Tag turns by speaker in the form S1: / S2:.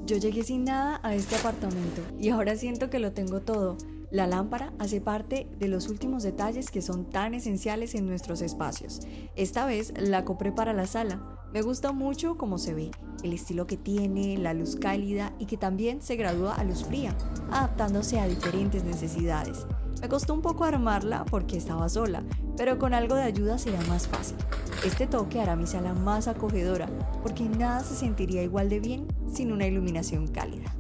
S1: Yo llegué sin nada a este apartamento y ahora siento que lo tengo todo. La lámpara hace parte de los últimos detalles que son tan esenciales en nuestros espacios. Esta vez la compré para la sala. Me gusta mucho cómo se ve, el estilo que tiene, la luz cálida y que también se gradúa a luz fría, adaptándose a diferentes necesidades. Me costó un poco armarla porque estaba sola, pero con algo de ayuda será más fácil. Este toque hará mi sala más acogedora, porque nada se sentiría igual de bien sin una iluminación cálida.